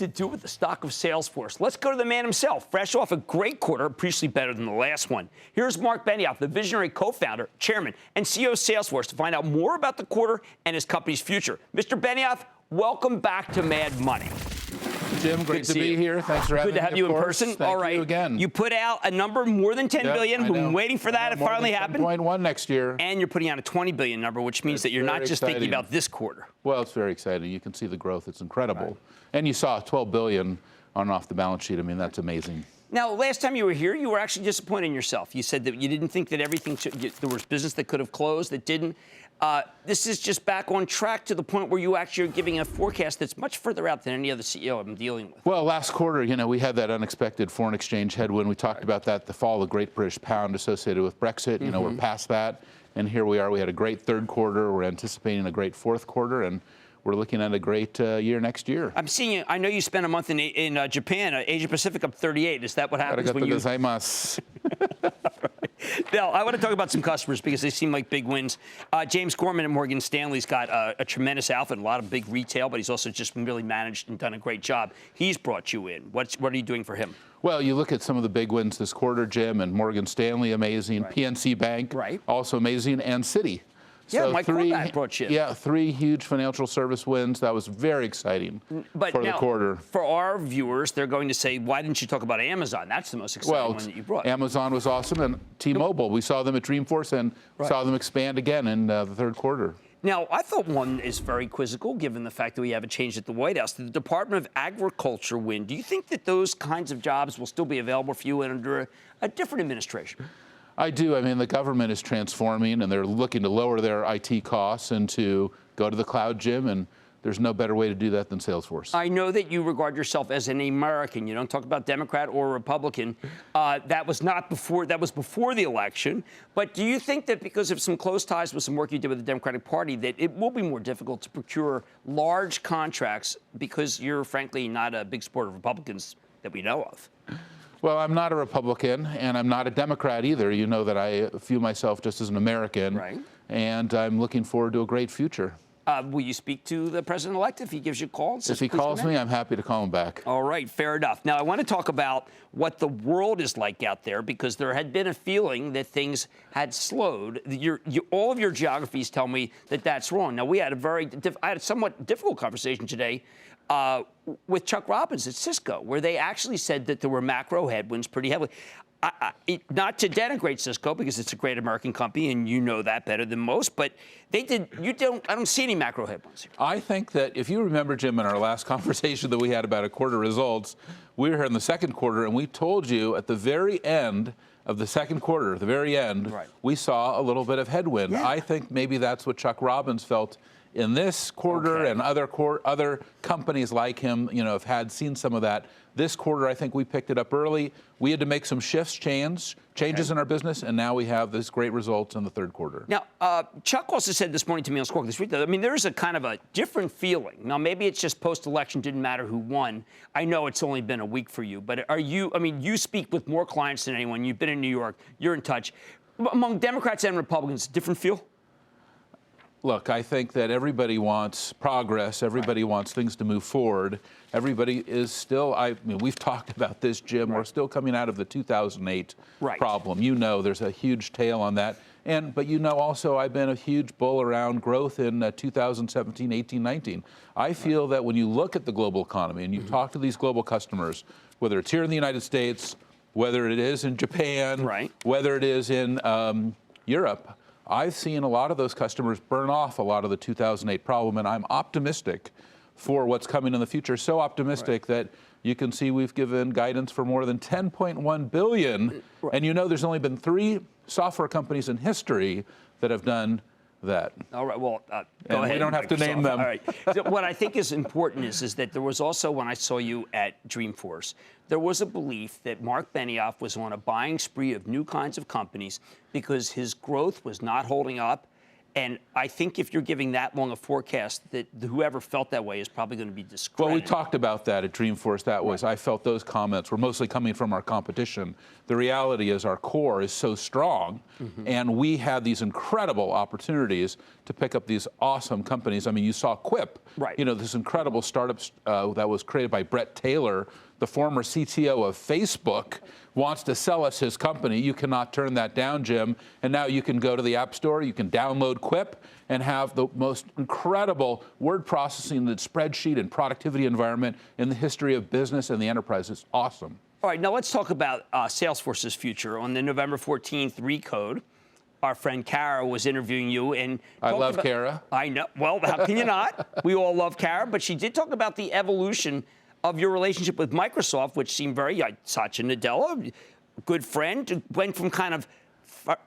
to do with the stock of Salesforce? Let's go to the man himself. Fresh off a great quarter, appreciably better than the last one. Here's Marc Benioff, the visionary co-founder, chairman, and CEO of Salesforce, to find out more about the quarter and his company's future. Mr. Benioff, welcome back to Mad Money. Jim, great to be here. Thanks for having me. Good to have you in person. All right. You again. You put out a number more than $10 billion. We've been waiting for that. It finally happened. 10.1 next year. And you're putting out a $20 billion number, which means that you're not just thinking about this quarter. Well, it's very exciting. You can see the growth. It's incredible. Right. And you saw $12 billion on and off the balance sheet. I mean, that's amazing. Now, last time you were here, you were actually disappointed in yourself. You said that you didn't think that everything there was business that could have closed that didn't. This is just back on track to the point where you actually are giving a forecast that's much further out than any other CEO I've been dealing with. Well, last quarter, we had that unexpected foreign exchange headwind. We talked about that, the fall of the Great British Pound associated with Brexit. We're past that, and here we are. We had a great third quarter. We're anticipating a great fourth quarter, and we're looking at a great year next year. I'm seeing you. I know you spent a month in Japan, Asia Pacific up 38. Is that what happens when you? Now, I want to talk about some customers because they seem like big wins. James Gorman at Morgan Stanley's got a tremendous outfit, a lot of big retail, but he's also just really managed and done a great job. He's brought you in. What are you doing for him? Well, you look at some of the big wins this quarter, Jim, and Morgan Stanley, amazing. Right. PNC Bank, also amazing, and Citi. Yeah, so Mike Corbat brought you in. Yeah, 3 huge financial service wins. That was very exciting for the quarter. For our viewers, they're going to say, why didn't you talk about Amazon? That's the most exciting one that you brought. Amazon was awesome, and T-Mobile. We saw them at Dreamforce and saw them expand again in the third quarter. Now, I thought one is very quizzical, given the fact that we have a change at the White House. The Department of Agriculture win. Do you think that those kinds of jobs will still be available for you under a different administration? I do. I mean, the government is transforming, and they're looking to lower their IT costs and to go to the cloud, Jim, and there's no better way to do that than Salesforce. I know that you regard yourself as an American. You don't talk about Democrat or Republican. That was before the election. But do you think that because of some close ties with some work you did with the Democratic Party, that it will be more difficult to procure large contracts because you're, frankly, not a big supporter of Republicans that we know of? Well, I'm not a Republican, and I'm not a Democrat either. You know that I view myself just as an American, and I'm looking forward to a great future. Will you speak to the president-elect if he gives you a call? If he calls me, I'm happy to call him back. All right, fair enough. Now, I want to talk about what the world is like out there, because there had been a feeling that things had slowed. All of your geographies tell me that that's wrong. Now, we had I had a somewhat difficult conversation today with Chuck Robbins at Cisco, where they actually said that there were macro headwinds pretty heavily. Not to denigrate Cisco, because it's a great American company, and you know that better than most, but I don't see any macro headwinds here. I think that if you remember, Jim, in our last conversation that we had about a quarter results, we were here in the second quarter, and we told you at the very end of the second quarter, the very end, we saw a little bit of headwind. Yeah. I think maybe that's what Chuck Robbins felt in this quarter, and other companies like him, have seen some of that. This quarter, I think we picked it up early. We had to make some changes in our business, and now we have this great results in the third quarter. Now, Chuck also said this morning to me on Squawk this week, I mean, there's a kind of a different feeling. Now, maybe it's just post-election, didn't matter who won. I know it's only been a week for you, but you speak with more clients than anyone. You've been in New York. You're in touch. Among Democrats and Republicans, different feel? Look, I think that everybody wants progress. Everybody wants things to move forward. Everybody is still, we've talked about this, Jim. We're still coming out of the 2008 problem. There's a huge tail on that. But also I've been a huge bull around growth in 2017, 18, 19. I feel that when you look at the global economy and you talk to these global customers, whether it's here in the United States, whether it is in Japan, whether it is in Europe, I've seen a lot of those customers burn off a lot of the 2008 problem, and I'm optimistic for what's coming in the future. So optimistic that you can see we've given guidance for more than $10.1 billion, and there's only been 3 software companies in history that have done that. All right, well, go ahead. We don't have to name them. All right. So what I think is important is that there was also, when I saw you at Dreamforce, there was a belief that Marc Benioff was on a buying spree of new kinds of companies because his growth was not holding up, And I think if you're giving that long a forecast, that whoever felt that way is probably going to be discredited. Well, we talked about that at Dreamforce. I felt those comments were mostly coming from our competition. The reality is our core is so strong, and we had these incredible opportunities to pick up these awesome companies. I mean, you saw Quip, this incredible startup that was created by Brett Taylor, the former CTO of Facebook, wants to sell us his company. You cannot turn that down, Jim. And now you can go to the App Store, you can download Quip, and have the most incredible word processing and spreadsheet and productivity environment in the history of business and the enterprise. It's awesome. All right, now let's talk about Salesforce's future. On the November 14th Recode, our friend Kara was interviewing you, and I love Kara. I know. Well, how can you not? We all love Kara, but she did talk about the evolution of your relationship with Microsoft, which seemed very Satya Nadella, good friend, went from kind of,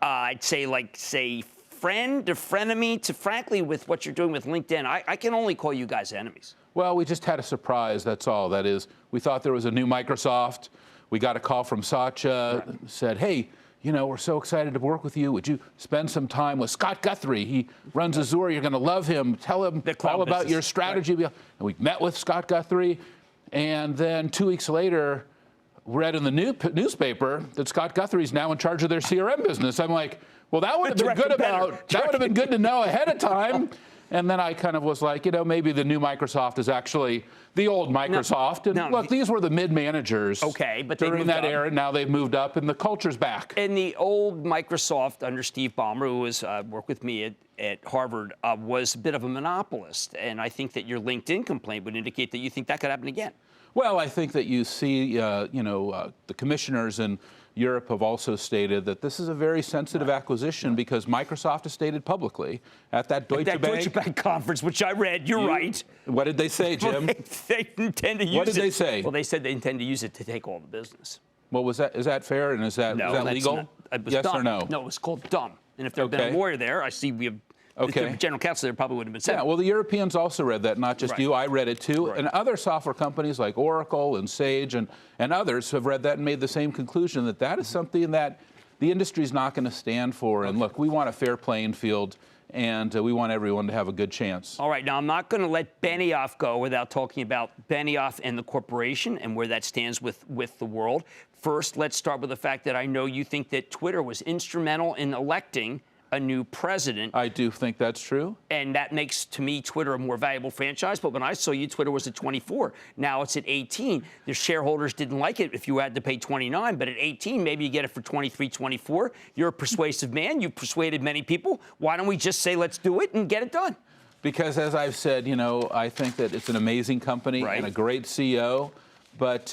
I'd say friend to frenemy to, frankly, with what you're doing with LinkedIn, I can only call you guys enemies. Well, we just had a surprise, that's all. That is, we thought there was a new Microsoft. We got a call from Satya, said, hey, we're so excited to work with you. Would you spend some time with Scott Guthrie? He runs Azure. You're going to love him. Tell him all about your strategy. And we met with Scott Guthrie. And then 2 weeks later, read in the newspaper that Scott Guthrie's now in charge of their CRM business. I'm like, well, that would have been good that would have been good to know ahead of time. And then I kind of was like, maybe the new Microsoft is actually the old Microsoft. Look, these were the mid-managers but during that era. Now they've moved up, and the culture's back. And the old Microsoft under Steve Ballmer, who was worked with me at Harvard, was a bit of a monopolist. And I think that your LinkedIn complaint would indicate that you think that could happen again. Well, I think that you see, the commissioners in Europe have also stated that this is a very sensitive acquisition because Microsoft has stated publicly at that Deutsche Bank conference, which I read. You're right. What did they say, Jim? They intend to use it. What did they say? Well, they said they intend to use it to take all the business. Well, is that fair, and is that legal? Yes dumb. or no? No, it was called dumb. And if there had been a lawyer there, I see we have. The general counsel there probably would have been said. Yeah, well, the Europeans also read that, not just you. I read it too. And other software companies like Oracle and Sage and others have read that and made the same conclusion that that is something that the industry is not going to stand for. And look, we want a fair playing field, and we want everyone to have a good chance. All right, now I'm not going to let Benioff go without talking about Benioff and the corporation and where that stands with the world. First, let's start with the fact that I know you think that Twitter was instrumental in electing a new president. I do think that's true. And that makes, to me, Twitter a more valuable franchise. But when I saw you, Twitter was at 24. Now it's at 18. The shareholders didn't like it if you had to pay 29. But at 18, maybe you get it for 23, 24. You're a persuasive man. You've persuaded many people. Why don't we just say, let's do it and get it done? Because as I've said, I think that it's an amazing company and a great CEO. But,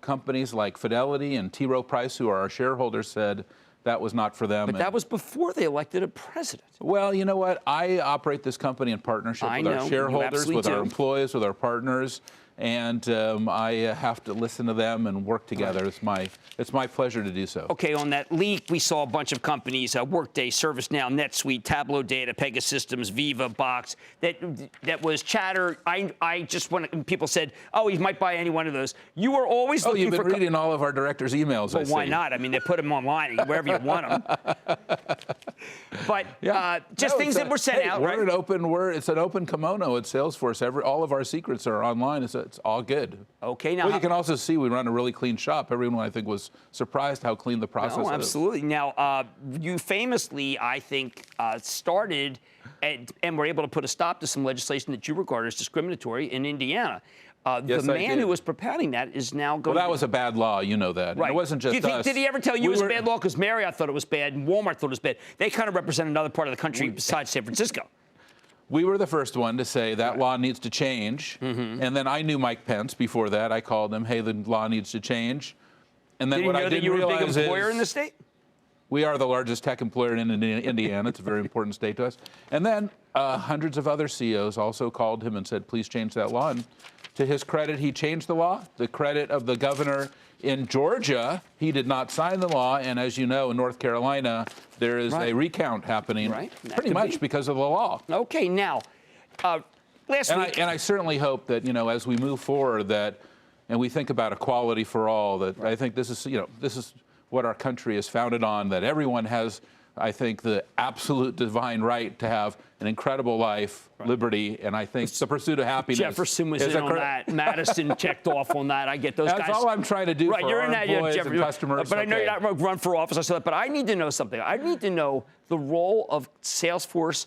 companies like Fidelity and T. Rowe Price, who are our shareholders, said, that was not for them. But that was before they elected a president. Well, you know what? I operate this company in partnership with our shareholders, with our employees, with our partners. And I have to listen to them and work together. It's my pleasure to do so. Okay, on that leak, we saw a bunch of companies, Workday, ServiceNow, NetSuite, Tableau Data, Pegasystems, Viva, Box, that was chatter. I just when people said, oh, he might buy any one of those. You were always looking for... you've been reading all of our directors' emails, Well, why not? I mean, they put them online, wherever you want them. But things that were sent out, right? It's an open kimono at Salesforce. All of our secrets are online. It's all good. Okay, now... Well, you can also see we run a really clean shop. Everyone, I think, was surprised how clean the process is. Oh, absolutely. Now, you famously, I think, started and were able to put a stop to some legislation that you regard as discriminatory in Indiana. Yes, the man who was propounding that is now going... Well, that was a bad law. You know that. Right. It wasn't just us. Did he ever tell you it was a bad law? Because Marriott thought it was bad and Walmart thought it was bad. They kind of represent another part of the country besides San Francisco. We were the first one to say that law needs to change. And then I knew Mike Pence before that. I called him, hey, the law needs to change. And then what I didn't realize is... Did you know that you were a big employer in the state? We are the largest tech employer in Indiana. It's a very important state to us. And then hundreds of other CEOs also called him and said, please change that law. And to his credit, he changed the law. The credit of the governor in Georgia, he did not sign the law. And as you know, in North Carolina, there is a recount happening pretty much because of the law. Okay, now, last week... And I certainly hope that, as we move forward, and we think about equality for all, that I think this is what our country is founded on, that everyone has I think the absolute divine right to have an incredible life, liberty, and I think the pursuit of happiness. Jefferson was in on that. Madison checked off on that. I get those guys. That's all I'm trying to do for our employees and customers. But I know you're not going to run for office. I said that. But I need to know something. I need to know the role of Salesforce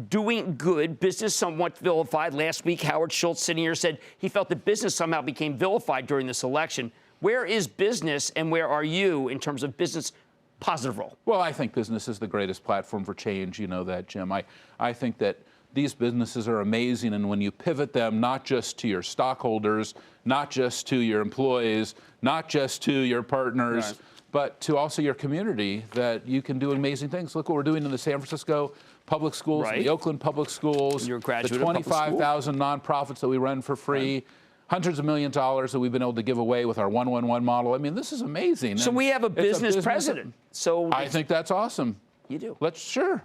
doing good. Business somewhat vilified. Last week, Howard Schultz sitting here said he felt that business somehow became vilified during this election. Where is business and where are you in terms of business positive role? Well, I think business is the greatest platform for change. You know that, Jim. I think that these businesses are amazing, and when you pivot them not just to your stockholders, not just to your employees, not just to your partners, right, but to also your community, that you can do amazing things. Look what we're doing in the San Francisco public schools, right, the Oakland public schools, You're a graduate the 25,000 nonprofits that we run for free. Right. Hundreds of $millions that we've been able to give away with our 1-1-1 model. I mean, this is amazing. So we have a business president. So I think that's awesome. You do. Sure.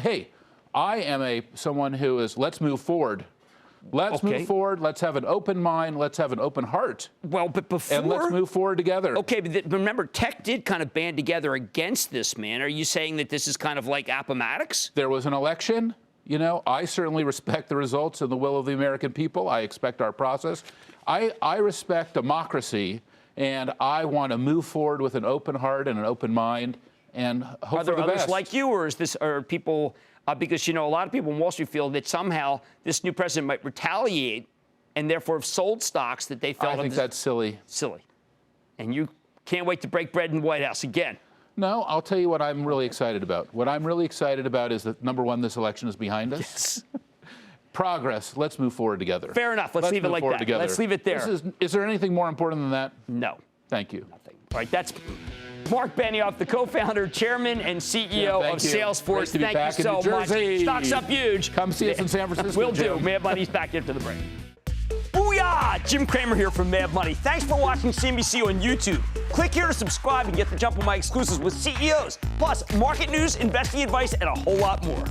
Hey, I am someone who is, let's move forward. Let's move forward. Let's have an open mind. Let's have an open heart. Well, but before... And let's move forward together. Okay, but remember, tech did kind of band together against this, man. Are you saying that this is kind of like Appomattox? There was an election. You know, I certainly respect the results and the will of the American people. I expect our process. I respect democracy, and I want to move forward with an open heart and an open mind, and hope for the best. Are there others like you, or are people... because, you know, a lot of people in Wall Street feel that somehow this new president might retaliate and therefore have sold stocks that they felt... I think that's silly. Silly. And you can't wait to break bread in the White House again. No, I'll tell you what I'm really excited about. What I'm really excited about is that, number one, this election is behind us. Yes. Progress. Let's move forward together. Fair enough. Let's leave it like that. Together. Let's leave it there. Is there anything more important than that? No. Thank you. Nothing. All right, that's Marc Benioff, the co-founder, chairman, and CEO of Salesforce. Thank you so much. Stock's up huge. Come see us in San Francisco. Will do. Mad Money's back after the break. Booyah! Jim Cramer here from Mad Money. Thanks for watching CNBC on YouTube. Click here to subscribe and get the jump on my exclusives with CEOs, plus market news, investing advice, and a whole lot more.